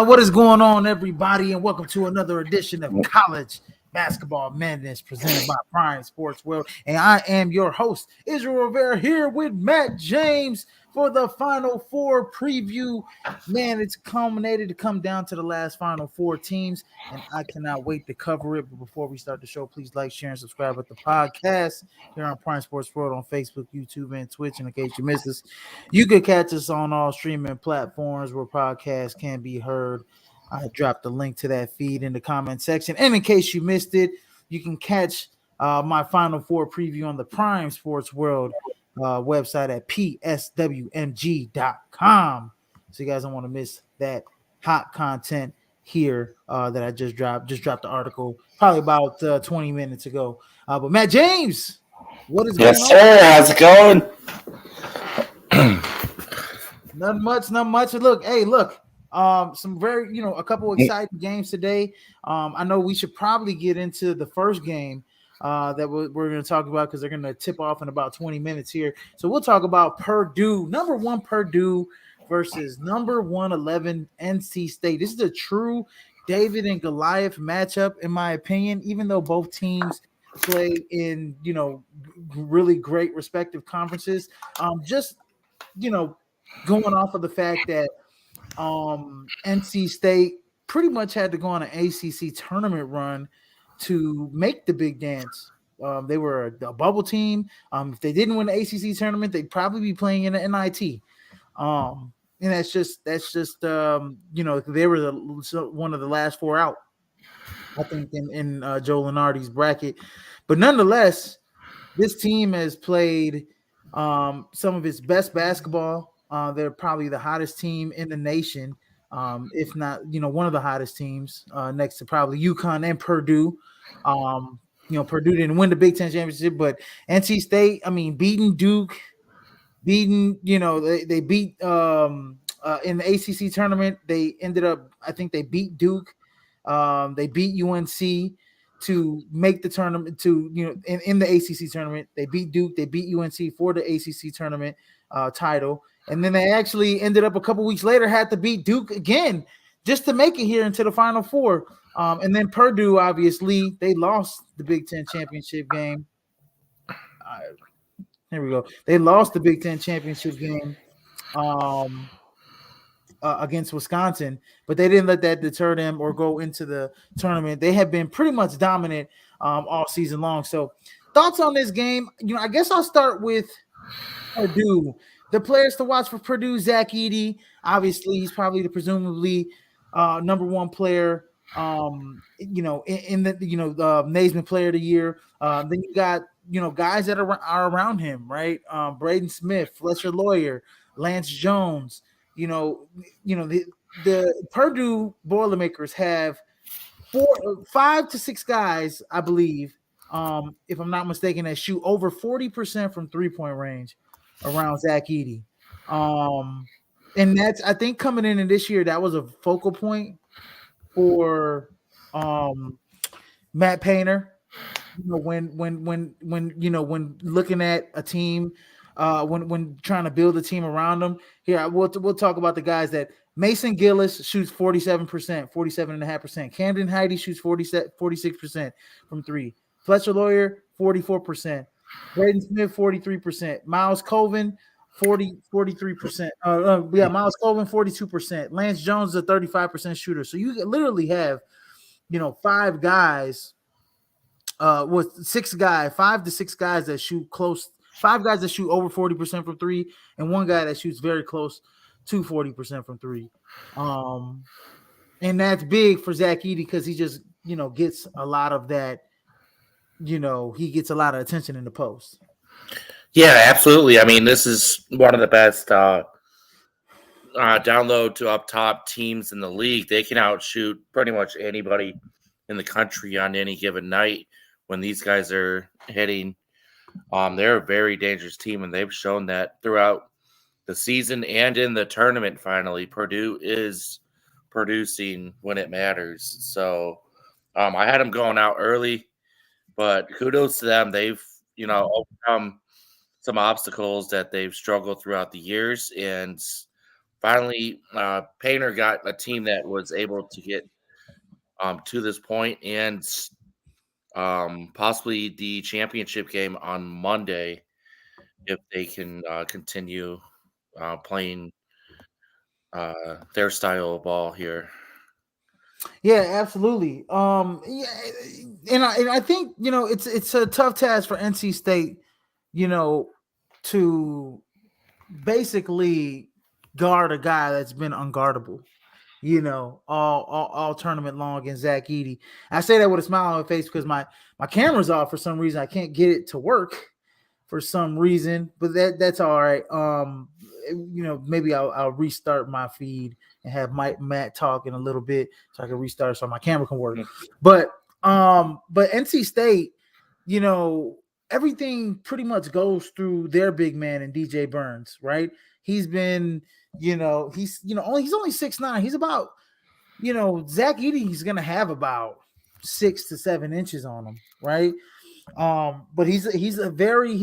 What is going on, everybody, and welcome to another edition of College Basketball Madness presented by Prime Sports World. And I am your host, Israel Rivera, here with Matt James for the Final Four preview. Man, it's culminated to come down to the last Final Four teams, and I cannot wait to cover it. But before we start the show, please like, share, and subscribe with the podcast here on Prime Sports World on Facebook, YouTube, and Twitch. And in case you missed us, you can catch us on all streaming platforms where podcasts can be heard. I dropped the link to that feed in the comment section. And in case you missed it, you can catch my Final Four preview on the Prime Sports World website at pswmg.com. So you guys don't want to miss that hot content here that I just dropped. Just dropped the article probably about 20 minutes ago. But Matt James, what is going on? Yes, sir. How's it going? Not much. Look. Some very, a couple exciting games today. I know we should probably get into the first game that we're going to talk about because they're going to tip off in about 20 minutes here. So we'll talk about Purdue, number 1 Purdue versus number 111 NC State. This is a true David and Goliath matchup, in my opinion, even though both teams play in, really great respective conferences. Going off of the fact that NC State pretty much had to go on an ACC tournament run to make the big dance. They were a bubble team. If they didn't win the ACC tournament, they'd probably be playing in the NIT. And that's just they were one of the last four out, I think, in Joe Lunardi's bracket. But nonetheless, this team has played some of its best basketball. They're probably the hottest team in the nation, if not, one of the hottest teams next to probably UConn and Purdue. Purdue didn't win the Big Ten championship, but NC State, beating Duke, they beat in the ACC tournament. They ended up, I think they beat Duke. They beat UNC to make the tournament in the ACC tournament. They beat Duke. They beat UNC for the ACC tournament title. And then they actually ended up a couple weeks later had to beat Duke again just to make it here into the Final Four. And then Purdue, obviously, they lost the Big Ten championship game. Here we go. They lost the Big Ten championship game against Wisconsin, but they didn't let that deter them or go into the tournament. They have been pretty much dominant all season long. So thoughts on this game? I guess I'll start with Purdue. The players to watch for Purdue, Zach Edey. Obviously, he's probably the presumably number 1 player, in the Naismith Player of the Year. Then you got, guys that are around him, right? Braden Smith, Fletcher Lawyer, Lance Jones. The Purdue Boilermakers have 5 to 6 guys, I believe, if I'm not mistaken, that shoot over 40% from 3-point range around Zach Edey. And that's, I think, coming in this year, that was a focal point for Matt Painter. When looking at a team, when trying to build a team around them. Here, we'll talk about the guys that Mason Gillis shoots 47.5%. Camden Heidi shoots 46% from 3. Fletcher Lawyer, 44%. Braden Smith, 43%. Miles Colvin, 43%. Miles Colvin, 42%. Lance Jones is a 35% shooter. So you literally have, 5 guys, with 6 guys, 5 to 6 guys that shoot close, 5 guys that shoot over 40% from 3, and 1 guy that shoots very close to 40% from 3. And that's big for Zach Edey because he just, gets a lot of that. He gets a lot of attention in the post. Yeah, absolutely. This is one of the best download to up top teams in the league. They can outshoot pretty much anybody in the country on any given night when these guys are hitting. They're a very dangerous team, and they've shown that throughout the season and in the tournament. Finally, Purdue is producing when it matters. So I had them going out early. But kudos to them. They've, overcome some obstacles that they've struggled throughout the years, and finally, Painter got a team that was able to get to this point and possibly the championship game on Monday if they can continue playing their style of ball here. Yeah, absolutely. Yeah, and I think it's a tough task for NC State, you know, to basically guard a guy that's been unguardable. All tournament long against Zach Edey. I say that with a smile on my face because my camera's off for some reason. I can't get it to work for some reason, but that's all right. Maybe I'll restart my feed and have Matt talk in a little bit so I can restart so my camera can work. Mhm. But NC State, you know, everything pretty much goes through their big man and DJ Burns, right? He's been, he's only 6'9". He's about, Zach Edey, he's gonna have about 6 to 7 inches on him, right? But he's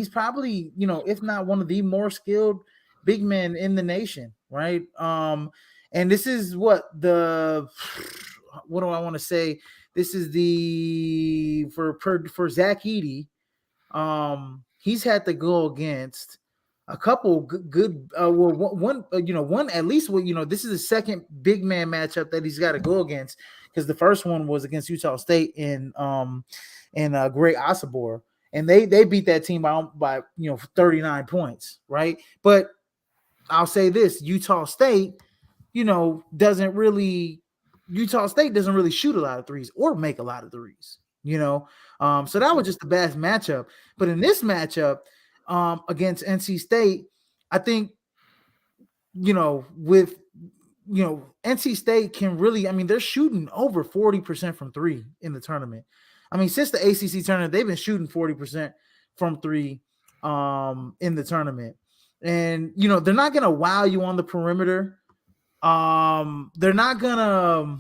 probably, if not one of the more skilled big men in the nation, right? And this is what do I want to say? This is the for Zach Edey. He's had to go against a couple good one at least. This is the second big man matchup that he's got to go against, because the first one was against Utah State in Great Osabor, and they beat that team by 39 points, right? But I'll say this: doesn't really Utah State doesn't really shoot a lot of threes or make a lot of threes. So that was just the best matchup. But in this matchup against NC State, I think with NC State can really, I mean, they're shooting over 40% from three in the tournament. I mean, since the ACC tournament, they've been shooting 40% from three in the tournament. And, they're not going to wow you on the perimeter. They're not going to,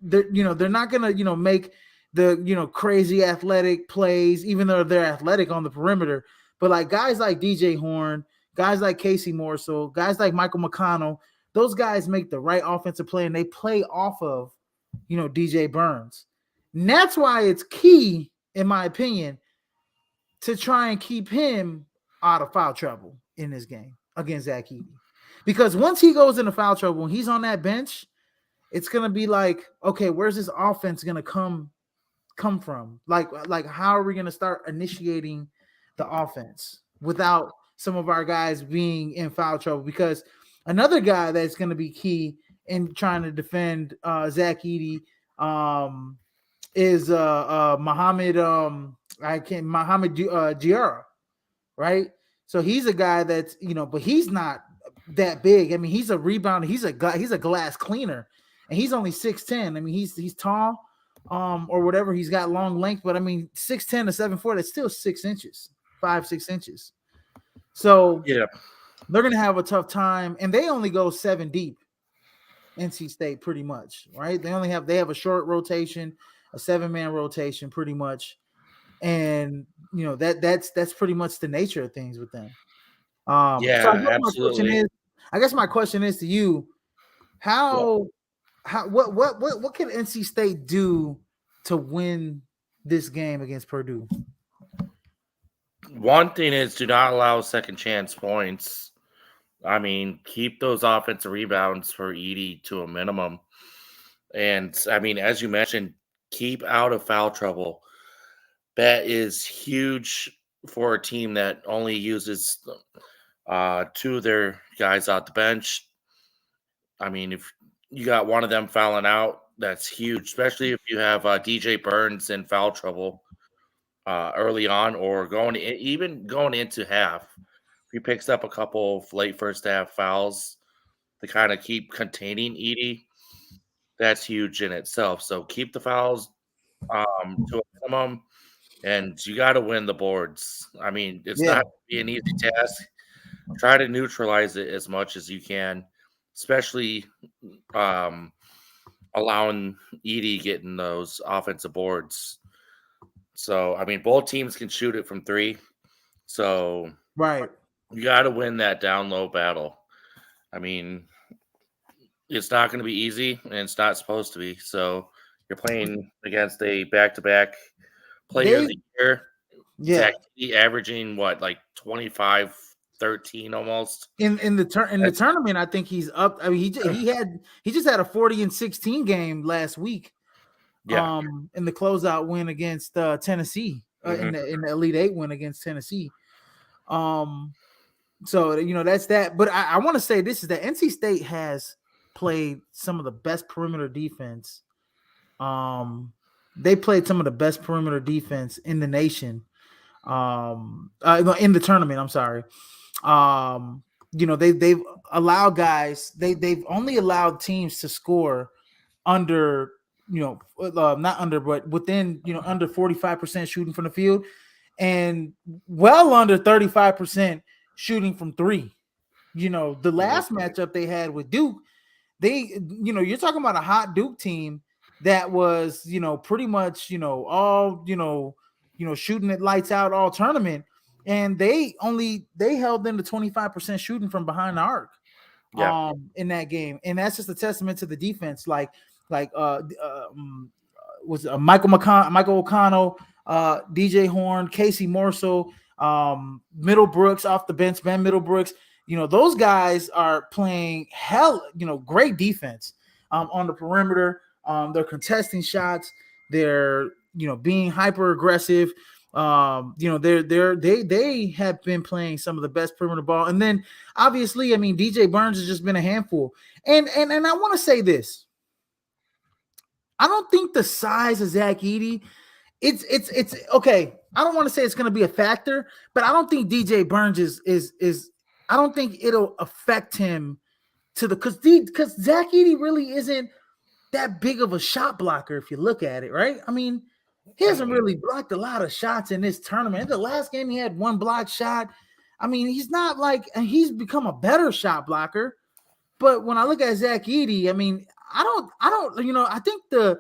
they're not going to, make the, crazy athletic plays, even though they're athletic on the perimeter. But like guys like DJ Horn, guys like Casey Morsell, guys like Michael McConnell, those guys make the right offensive play, and they play off of, DJ Burns. And that's why it's key, in my opinion, to try and keep him out of foul trouble in this game against Zach Edey. Because once he goes into foul trouble, when he's on that bench, it's going to be like, okay, where's this offense going to come from? Like how are we going to start initiating the offense without some of our guys being in foul trouble? Because another guy that's going to be key in trying to defend Zach Edey is Muhammad Giara, right? So he's a guy that's, but he's not that big. I mean, he's a rebounder, he's a glass cleaner, and he's only 6'10". I mean, he's tall, or whatever. He's got long length, but I mean, 6'10" to 7'4", that's still 6 inches, 5-6 inches. So Yeah, they're gonna have a tough time, and they only go 7 deep. NC State, pretty much, right? They have a short rotation, a 7-man rotation, pretty much, and that's pretty much the nature of things with them. So yeah, absolutely. I guess my question is to you: Yep. what can NC State do to win this game against Purdue? One thing is do not allow second chance points. I mean, keep those offensive rebounds for Edey to a minimum. And I mean, as you mentioned, keep out of foul trouble. That is huge for a team that only uses two of their guys out the bench. I mean, if you got one of them fouling out, that's huge, especially if you have DJ Burns in foul trouble early on or even going into half. If he picks up a couple of late first half fouls to kind of keep containing Edey, that's huge in itself. So keep the fouls to a minimum, and you got to win the boards. I mean, it's Yeah, not gonna be an easy task. Try to neutralize it as much as you can, especially um, allowing Edey getting those offensive boards. So, I mean, both teams can shoot it from three. So right. you got to win that down low battle. I mean, it's not going to be easy, and it's not supposed to be. So you're playing against a back-to-back player of They the year, yeah. Zach Edey, averaging what, like 25, 13 almost. In the That's tournament, I think he's up. I mean, he just had a 40-16 game last week. yeah. In the closeout win against Tennessee, Hmm. in the Elite Eight win against Tennessee. Um, so that's that. But I want to say this is that NC State has played some of the best perimeter defense. They played some of the best perimeter defense in the nation. In the tournament. I'm sorry. Um, they've allowed guys. They've only allowed teams to score under not under but within under 45% shooting from the field and well under 35% shooting from three. The Hmm. last matchup they had with Duke, you're talking about a hot Duke team that was pretty much all shooting it lights out all tournament, and they held them to 25% shooting from behind the arc Yeah. in that game, and that's just a testament to the defense. Like was Michael O'Connell, DJ Horn, Casey Morsel, Middlebrooks off the bench, Ben Middlebrooks. Those guys are playing great defense on the perimeter. They're contesting shots. They're being hyper aggressive. They have been playing some of the best perimeter ball, and then obviously, I mean, DJ Burns has just been a handful. And I want to say this: I don't think the size of Zach Edey. It's okay. I don't want to say it's going to be a factor, but I don't think DJ Burns is. I don't think it'll affect him to the because Zach Edey really isn't that big of a shot blocker if you look at it, right? I mean, he hasn't really blocked a lot of shots in this tournament. In the last game, he had one block shot. I mean, he's not like he's become a better shot blocker. But when I look at Zach Edey, I mean, I don't, I think the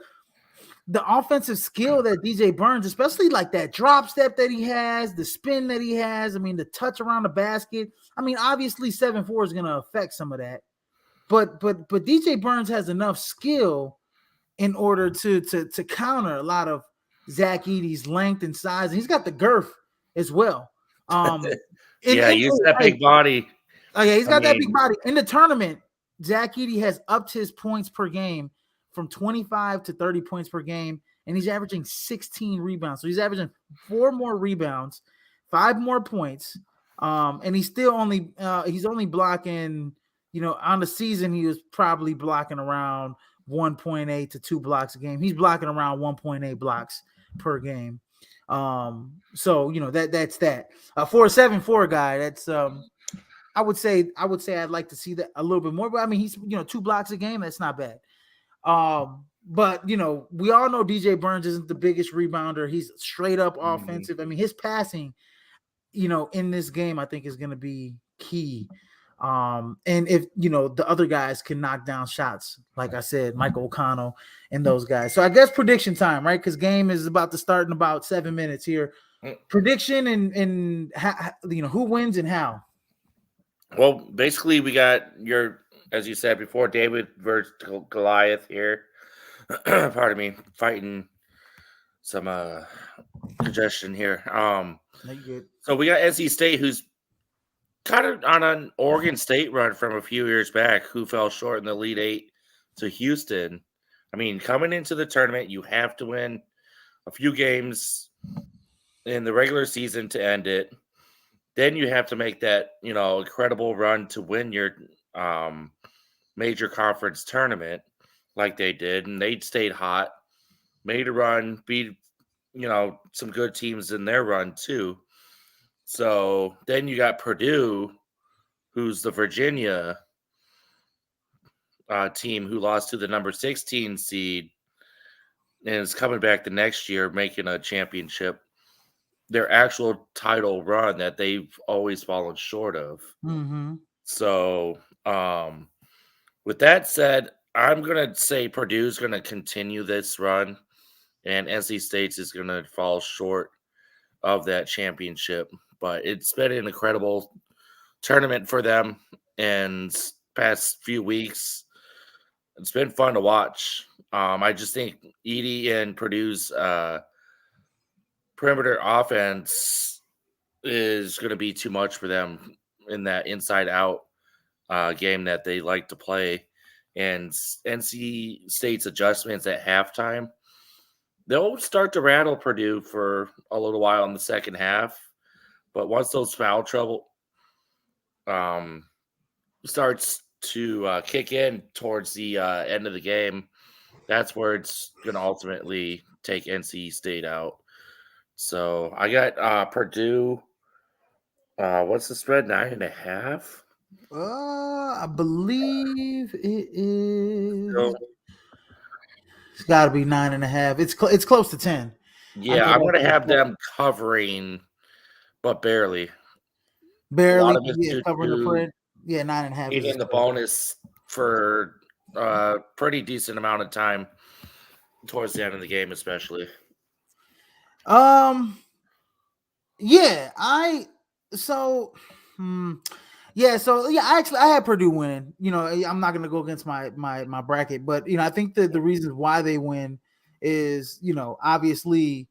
offensive skill that DJ Burns, especially like that drop step that he has, the spin that he has, I mean, the touch around the basket. I mean, obviously 7'4" is going to affect some of that. But DJ Burns has enough skill in order to counter a lot of Zach Edey's length and size, and he's got the girth as well. Yeah, use that big body. Oh yeah, he's I got that big mean, body. In the tournament, Zach Edey has upped his points per game from 25 to 30 points per game, and he's averaging 16 rebounds. So he's averaging 4 more rebounds, 5 more points, and he's only blocking. On the season, he was probably blocking around 1.8 to 2 blocks a game. He's blocking around 1.8 blocks per game. So that's that. For a 7'4" guy, that's I would say I'd like to see that a little bit more. But I mean, he's 2 blocks a game. That's not bad. But we all know DJ Burns isn't the biggest rebounder. He's straight up offensive. I mean, his passing, in this game, I think is going to be key. And if the other guys can knock down shots, like I said, Michael O'Connell and those guys. So I guess prediction time, right? Because game is about to start in about 7 minutes here. Prediction and who wins and how. well, basically, we got as you said before, David versus Goliath here. Pardon me, fighting some congestion here. So we got NC State, who's kind of on an Oregon State run from a few years back, who fell short in the Elite Eight to Houston. I mean, coming into the tournament, you have to win a few games in the regular season to end it. Then you have to make that, incredible run to win your major conference tournament like they did. And they stayed hot, made a run, beat, some good teams in their run too. So then you got Purdue, who's the Virginia team who lost to the number 16 seed and is coming back the next year making a championship, their actual title run that they've always fallen short of. Mm-hmm. So, with that said, I'm going to say Purdue's going to continue this run and NC State's is going to fall short of that championship. But it's been an incredible tournament for them and past few weeks. It's been fun to watch. I just think Edie and Purdue's perimeter offense is going to be too much for them in that inside out game that they like to play. And NC State's adjustments at halftime, they'll start to rattle Purdue for a little while in the second half. But once those foul trouble um, starts to kick in towards the end of the game, that's where it's going to ultimately take NC State out. So I got Purdue. What's the spread? 9.5. I believe it is. So It's got to be 9.5. It's close to 10. I yeah, know I'm that going to for a have fact. them covering, but barely. A lot Barely, of it's yeah, due covering the to spread. Yeah, 9.5 being is a in the spread. bonus for a pretty decent amount of time towards the end of the game, especially. Um, yeah, so hmm, yeah, I had Purdue winning. I'm not gonna go against my bracket, but I think that the reasons why they win is obviously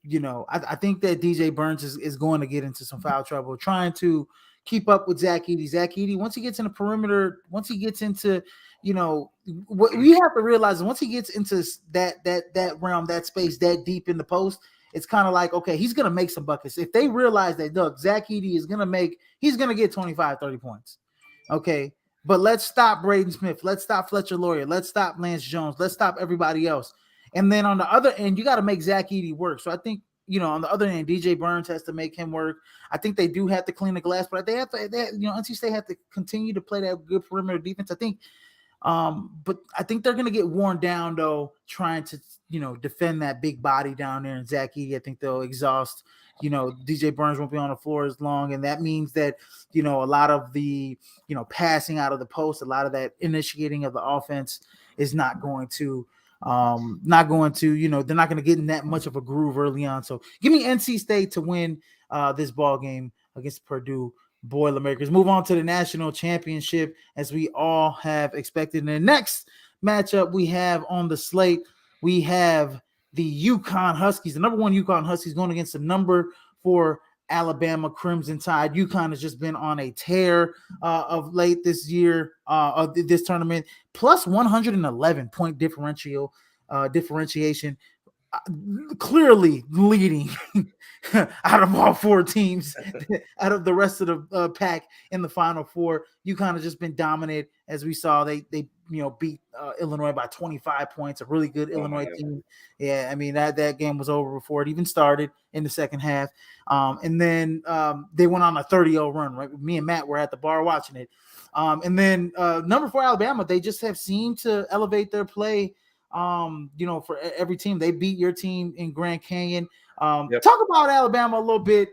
I think that DJ Burns is going to get into some foul trouble trying to keep up with Zach Edey. Zach Edey, once he gets in the perimeter, once he gets into what we have to realize is once he gets into that realm, that space, that deep in the post, it's kind of like, okay, he's going to make some buckets. If they realize that, look, Zach Edey he's going to get 25, 30 points. Okay. But let's stop Braden Smith. Let's stop Fletcher Lawyer. Let's stop Lance Jones. Let's stop everybody else. And then on the other end, you got to make Zach Edey work. So I think, on the other end, DJ Burns has to make him work. I think they do have to clean the glass, but NC State have to continue to play that good perimeter defense. I think but I think they're going to get worn down, though, trying to, defend that big body down there in Zach Edey. I think they'll exhaust, DJ Burns won't be on the floor as long. And that means that, a lot of the, passing out of the post, a lot of that initiating of the offense is not going to, they're not going to get in that much of a groove early on. So give me NC State to win this ball game against Purdue Boilermakers. Move on to the national championship as we all have expected. In the next matchup we have on the slate, we have the UConn Huskies, the number 1 UConn Huskies going against the number 4 Alabama Crimson Tide. UConn has just been on a tear of late this year of this tournament, plus 111 point differentiation, clearly leading out of all 4 teams, out of the rest of the pack in the Final Four. UConn has just been dominant, as we saw. They beat Illinois by 25 points, a really good Oh Illinois man. team. Yeah, I mean that game was over before it even started in the second half. And then they went on a 30-0 run. Right, me and Matt were at the bar watching it. And then number 4 Alabama, they just have seemed to elevate their play. For every team. They beat your team in Grand Canyon. Yep. Talk about Alabama a little bit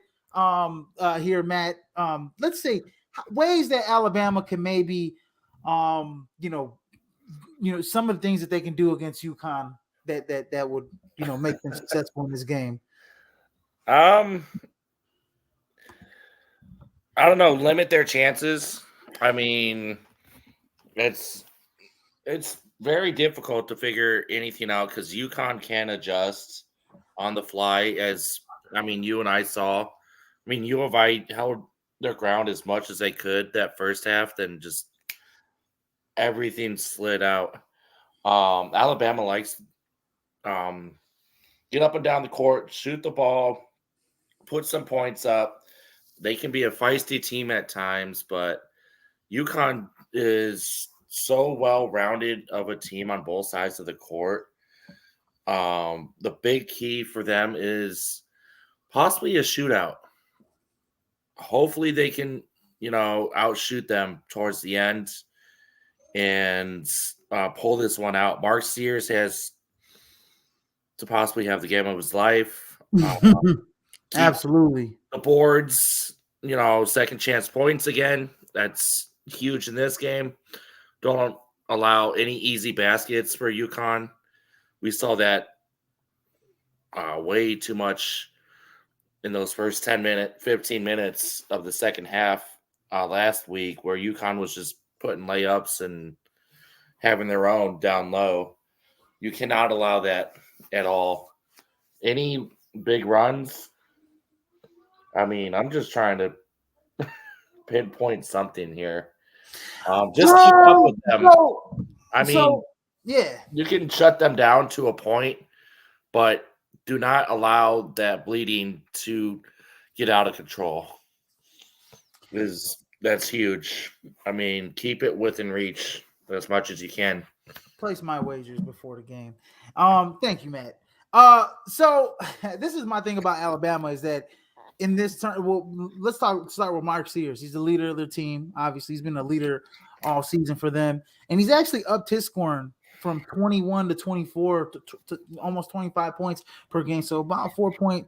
here, Matt. Let's see ways that Alabama can maybe, some of the things that they can do against UConn that would, make them successful in this game. I don't know. Limit their chances. I mean, it's very difficult to figure anything out because UConn can adjust on the fly. As I mean, you and I saw. I mean, U of I held their ground as much as they could that first half, then just everything slid out. Alabama likes get up and down the court, shoot the ball, put some points up. They can be a feisty team at times, but UConn is so well rounded of a team on both sides of the court. The big key for them is possibly a shootout. Hopefully they can, outshoot them towards the end and pull this one out. Mark Sears has to possibly have the game of his life. Keep Absolutely. the boards, second chance points again. That's huge in this game. Don't allow any easy baskets for UConn. We saw that way too much in those first 15 minutes of the second half last week, where UConn was just putting layups and having their own down low. You cannot allow that at all. Any big runs, I mean, I'm just trying to pinpoint something here. Just keep up with them. So, I mean, so yeah. you can shut them down to a point, but do not allow that bleeding to get out of control. That's huge. I mean, keep it within reach as much as you can. Place my wagers before the game. Thank you, Matt. So this is my thing about Alabama is that in this turn, well, let's start with Mark Sears. He's the leader of their team. Obviously, he's been a leader all season for them, and he's actually upped his scoring from 21 to 24 to almost 25 points per game. So about 4 point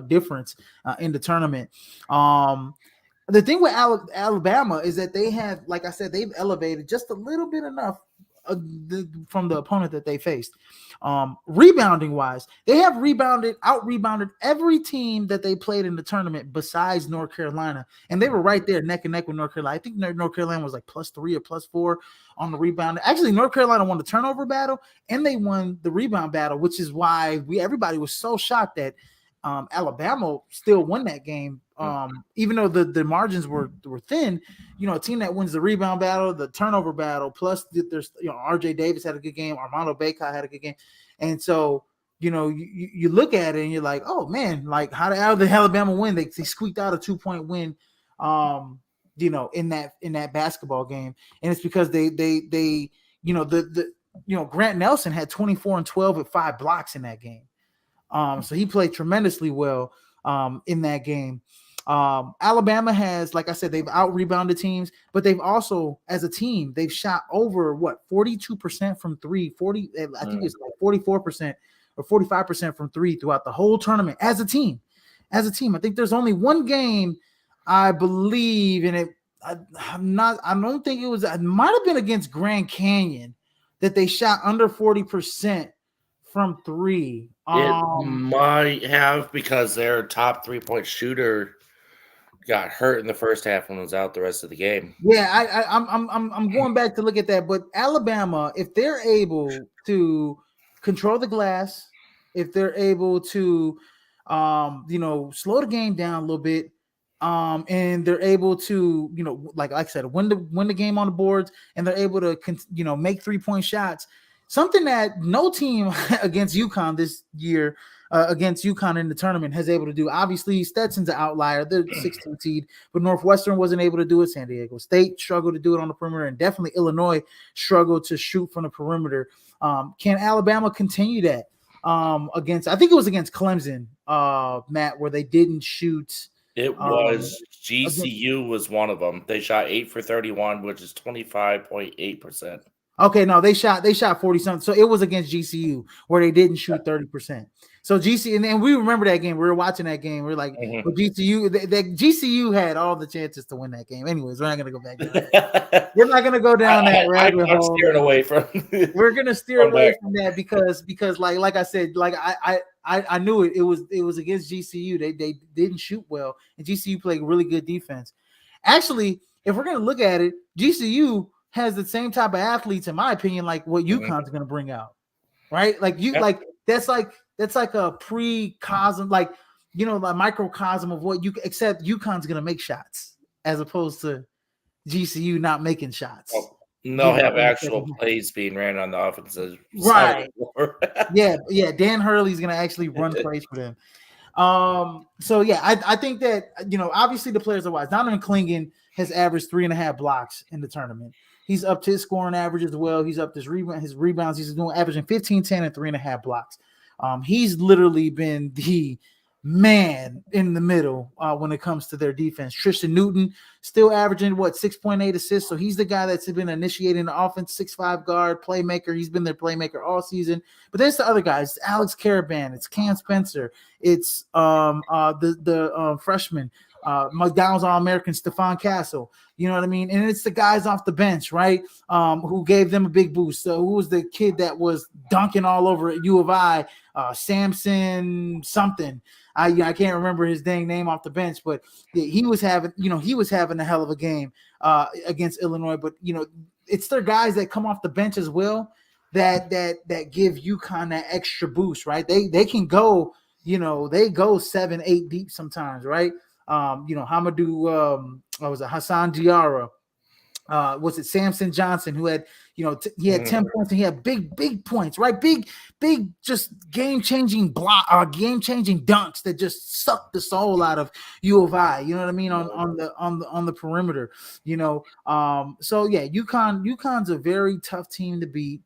difference in the tournament. The thing with Alabama is that they have, like I said, they've elevated just a little bit enough from the opponent that they faced. Rebounding wise, they have out rebounded every team that they played in the tournament besides North Carolina, and they were right there neck and neck with North Carolina. I think North Carolina was like +3 or +4 on the rebound. Actually, North Carolina won the turnover battle and they won the rebound battle, which is why everybody was so shocked that Alabama still won that game. Even though the margins were thin, a team that wins the rebound battle, the turnover battle, plus there's RJ Davis had a good game, Armando Bacot had a good game, and so you look at it and you're like, oh man, like how did Alabama win? They squeaked out a 2-point win, in that basketball game, and it's because they Grant Nelson had 24 and 12 with 5 blocks in that game. So he played tremendously well in that game. Alabama has, like I said, they've out-rebounded teams, but they've also, as a team, they've shot over 42% from three, I think it's like 44% or 45% from three throughout the whole tournament as a team. I think there's only one game, I believe, and I don't think it might have been against Grand Canyon that they shot under 40% from three. It might have, because their top 3-point shooter got hurt in the first half and was out the rest of the game. Yeah, I'm going back to look at that. But Alabama, if they're able to control the glass, if they're able to slow the game down a little bit, and they're able to, like I said, win the game on the boards, and they're able to make 3-point shots. Something that no team against UConn this year, against UConn in the tournament, has able to do. Obviously, Stetson's an outlier. They're 16 seed, but Northwestern wasn't able to do it. San Diego State struggled to do it on the perimeter, and definitely Illinois struggled to shoot from the perimeter. Can Alabama continue that against? I think it was against Clemson, Matt, where they didn't shoot. It was GCU was one of them. They shot 8 for 31, which is 25.8%. Okay, no, they shot 40 something. So it was against GCU where they didn't shoot 30%. So GCU, and we remember that game. We were watching that game. We are like, but GCU, GCU had all the chances to win that game. Anyways, we're not gonna go back down. We're not gonna go down that rabbit hole. I'm steering away from. We're gonna steer away from that because like I said, like I knew it. It was against GCU. They didn't shoot well, and GCU played really good defense. Actually, if we're gonna look at it, GCU has the same type of athletes, in my opinion, like what UConn's going to bring out, right? Like that's like a pre-cosm, like microcosm of what except UConn's going to make shots as opposed to GCU not making shots. Oh, they'll have actual plays being ran on the offensive right? yeah. Dan Hurley's going to actually run plays for them. So yeah, I think that obviously the players are wise. Donovan Clingan has averaged 3.5 blocks in the tournament. He's upped his scoring average as well. He's upped his rebounds. He's averaging 15, 10, and 3.5 blocks. He's literally been the man in the middle when it comes to their defense. Tristan Newton still averaging 6.8 assists. So he's the guy that's been initiating the offense, 6'5" guard, playmaker. He's been their playmaker all season. But there's the other guys. It's Alex Caravan. It's Cam Spencer. It's the freshman. McDonald's All-American Stephon Castle, you know what I mean? And it's the guys off the bench, right? Who gave them a big boost. So who was the kid that was dunking all over at U of I? Samson something. I can't remember his dang name off the bench, but he was having a hell of a game against Illinois. But it's their guys that come off the bench as well that give UConn that extra boost, right? They can go, they go 7-8 deep sometimes, right? Hamadou, what was it, Hassan Diarra, was it Samson Johnson, who had, he had 10 points and he had big points, right? Big, just game-changing game-changing dunks that just sucked the soul out of U of I. You know what I mean? On the perimeter, So yeah, UConn's a very tough team to beat.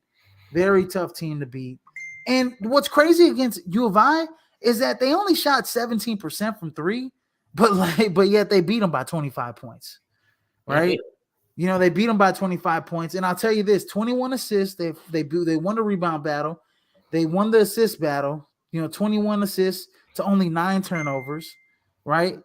Very tough team to beat. And what's crazy against U of I is that they only shot 17% from three, but yet they beat them by 25 points, right? They beat them by 25 points. And I'll tell you this, 21 assists. They won the rebound battle. They won the assist battle, 21 assists to only 9 turnovers, right?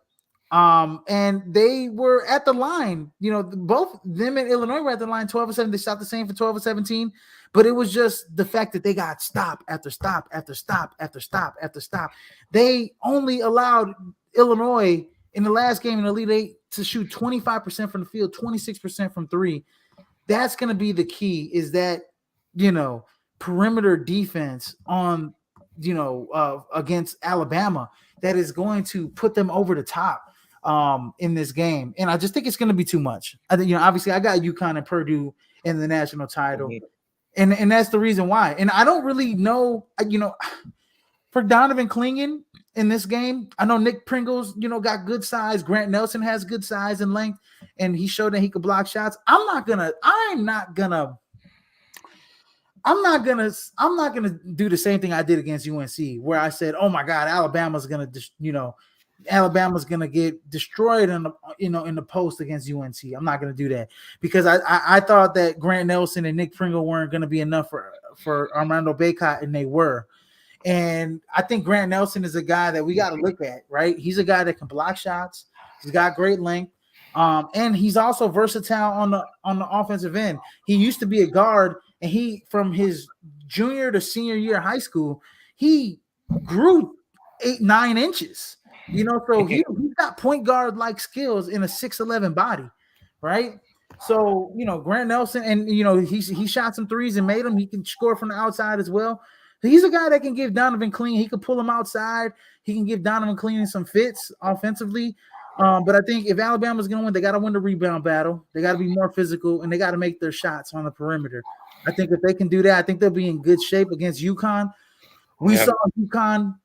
And they were at the line, both them and Illinois were at the line 12 or 7. They shot the same for 12 or 17, but it was just the fact that they got stop after stop after stop after stop after stop. They only allowed Illinois in the last game in the Elite Eight to shoot 25% from the field, 26% from three. That's going to be the key, is that, perimeter defense on, against Alabama that is going to put them over the top in this game. And I just think it's going to be too much. I think, obviously I got UConn and Purdue in the national title. And that's the reason why. And I don't really know, for Donovan Clingan in this game, I know Nick Pringles, got good size. Grant Nelson has good size and length, and he showed that he could block shots. I'm not gonna do the same thing I did against UNC, where I said, "Oh my God, Alabama's gonna get destroyed in the post against UNC." I'm not gonna do that, because I thought that Grant Nelson and Nick Pringle weren't gonna be enough for Armando Bacot, and they were. And I think Grant Nelson is a guy that we got to look at, right? He's a guy that can block shots. He's got great length. And he's also versatile on the offensive end. He used to be a guard, and from his junior to senior year of high school, he grew 8-9 inches. So he's got point guard like skills in a 6'11" body, right? So Grant Nelson, and he shot some threes and made them. He can score from the outside as well. He's a guy that can give Donovan Clingan. He could pull him outside. He can give Donovan Clingan some fits offensively. But I think if Alabama's going to win, they got to win the rebound battle. They got to be more physical, and they got to make their shots on the perimeter. I think if they can do that, I think they'll be in good shape against UConn. We saw UConn,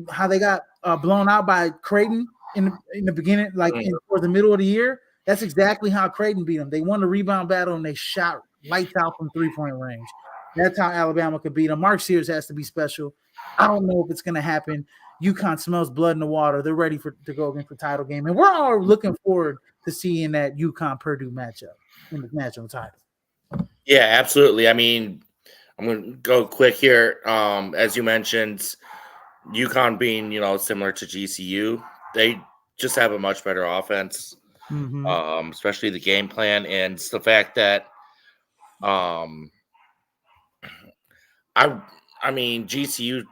how they got blown out by Creighton in the beginning, towards the middle of the year. That's exactly how Creighton beat them. They won the rebound battle, and they shot lights out from three-point range. That's how Alabama could beat them. Mark Sears has to be special. I don't know if it's going to happen. UConn smells blood in the water. They're ready to go against the title game. And we're all looking forward to seeing that UConn-Purdue matchup in the national title. Yeah, absolutely. I mean, I'm going to go quick here. As you mentioned, UConn being, similar to GCU, they just have a much better offense, especially the game plan. And it's the fact that I mean, GCU,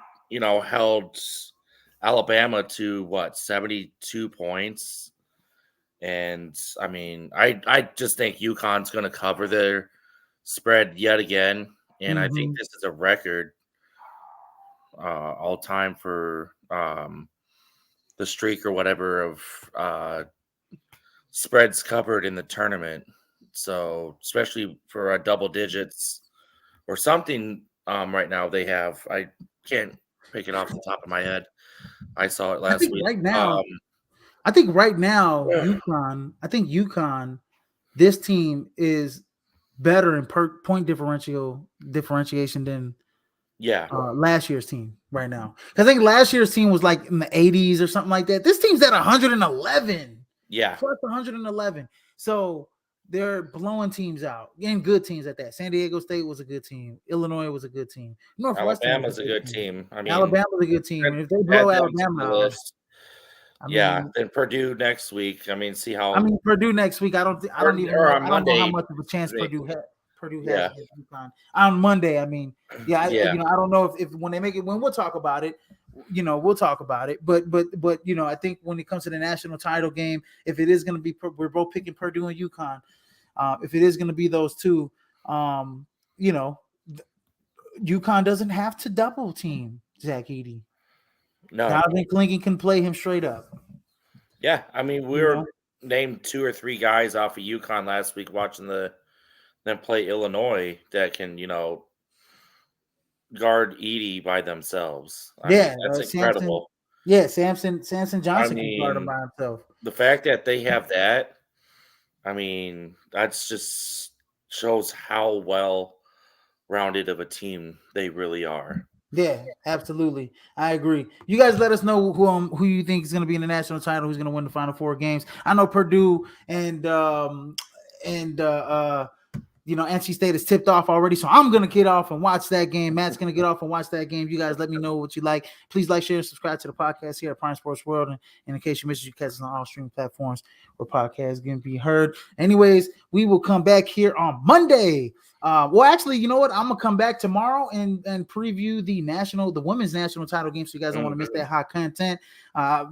held Alabama to 72 points. And I mean, I just think UConn's going to cover their spread yet again. And I think this is a record all time for the streak or whatever of spreads covered in the tournament. So especially for double digits or something. Right now they have. I can't pick it off the top of my head. I saw it last week. I think right now, UConn. I think UConn. This team is better in point differentiation than last year's team right now. I think last year's team was like in the 80s or something like that. This team's at 111. Yeah, plus 111. So they're blowing teams out, and good teams at that. San Diego State was a good team. Illinois was a good team. Alabama's a good team. I mean, Alabama's a good team. And if they blow Alabama out, then Purdue next week. I mean, see how. I mean, Purdue next week. I don't know how much of a chance Purdue has against UConn on Monday. I mean, I don't know if when they make it, when we'll talk about it. We'll talk about it, but I think when it comes to the national title game, if it is going to be, we're both picking Purdue and UConn. If it is going to be those two, you know, UConn doesn't have to double team Zach Edey. No. Donovan Clingan can play him straight up. Yeah, I mean, we were named 2 or 3 guys off of UConn last week watching them play Illinois that can, guard Edey by themselves. I mean, that's incredible. Samson Johnson can guard him by himself. The fact that they have that, I mean, that's just shows how well-rounded of a team they really are. Yeah, absolutely. I agree. You guys let us know who you think is going to be in the national title, who's going to win the final 4 games. I know Purdue and NC State is tipped off already, so I'm going to get off and watch that game. Matt's going to get off and watch that game. You guys let me know what you like. Please like, share, and subscribe to the podcast here at Prime Sports World. And in case you missed it, you catch us on all streaming platforms where podcasts can be heard. Anyways, we will come back here on Monday. Well, actually, you know what? I'm gonna come back tomorrow and preview the women's national title game. So you guys don't want to miss that hot content.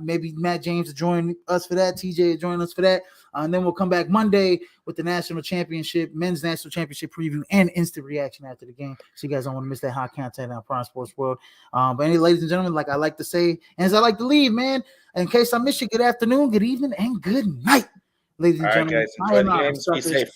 Maybe Matt James will join us for that. TJ will join us for that. And then we'll come back Monday with the men's national championship preview and instant reaction after the game. So you guys don't want to miss that hot content on Prime Sports World. But anyway, ladies and gentlemen, like I like to say, and as I like to leave, man, in case I miss you, good afternoon, good evening, and good night, ladies and gentlemen. All right, guys, enjoy the games. Be safe.